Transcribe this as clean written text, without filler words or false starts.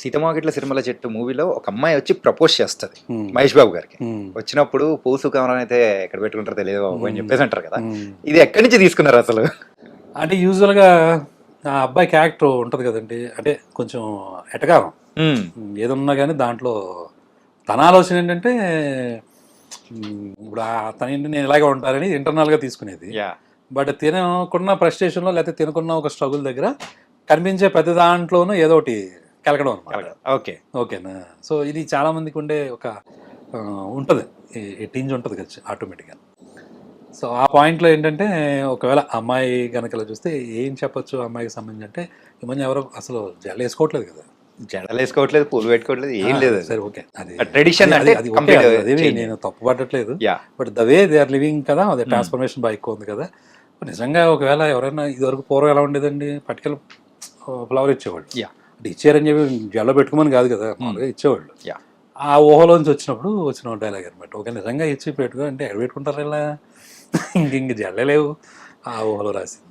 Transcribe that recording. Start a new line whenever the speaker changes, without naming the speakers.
సీతమాగిట్ల సిరిమల చెట్టు మూవీలో ఒక అమ్మాయి వచ్చి ప్రపోజ్ చేస్తుంది
Hmm.
మహేష్ బాబు గారికి.
Hmm.
వచ్చినప్పుడు పూసు కమరం అయితే ఎక్కడ పెట్టుకుంటారో తెలియదు బాబు అని చెప్పేసి అంటారు కదా.
Hmm.
ఇది ఎక్కడి నుంచి తీసుకున్నారు అసలు?
అంటే యూజువల్గా ఆ అబ్బాయి క్యారెక్టర్ ఉంటుంది కదండి, అంటే కొంచెం ఎటకారం ఏదన్నా కానీ దాంట్లో తన ఆలోచన ఏంటంటే ఇప్పుడు తన ఏంటి నేను ఇలాగే ఉంటానని ఇంటర్నల్గా తీసుకునేది. బట్ తినకున్న ఫ్రస్ట్రేషన్లో లేకపోతే తినకున్న ఒక స్ట్రగుల్ దగ్గర కనిపించే ప్రతి దాంట్లోనూ ఏదో ఒకటి కలగడం అనమాట.
ఓకే
ఓకేనా. సో ఇది చాలామందికి ఉండే ఒక ఉంటుంది, ఈ టింజ్ ఉంటుంది కదా ఆటోమేటిక్గా. సో ఆ పాయింట్లో ఏంటంటే ఒకవేళ అమ్మాయి కనుక ఇలా చూస్తే ఏం చెప్పొచ్చు అమ్మాయికి సంబంధించి అంటే ఈ మధ్య ఎవరో అసలు జడ వేసుకోవట్లేదు కదా,
జడలు వేసుకోవట్లేదు, పూలు పెట్టుకోవట్లేదు, ఏం లేదు.
సరే ఓకే, అది
ట్రెడిషన్
అది
అంటే
అది ఓకే,
complete
అదేమి
change.
నేను తప్పు పట్టట్లేదు.
Yeah.
But the way they are living కదా, అదే ట్రాన్స్ఫర్మేషన్ బాగా ఎక్కువ ఉంది కదా. నిజంగా ఒకవేళ ఎవరైనా ఇదివరకు పూర్వం ఎలా ఉండేదండి, పట్టుకెళ్ళి ఫ్లవర్ ఇచ్చేవాళ్ళు.
Yeah.
అంటే ఇచ్చారని చెప్పి జల్లో పెట్టుకోమని కాదు కదా, మామూలుగా ఇచ్చేవాళ్ళు.
Yeah.
ఆ ఊహలోంచి వచ్చిన డైలాగ్ అనమాట. ఓకే నిజంగా ఇచ్చి పెట్టుకో అంటే ఎక్కడ పెట్టుకుంటారు ఇలా, ఇంక జల్లే లేవు, ఆ ఊహలో రాసింది.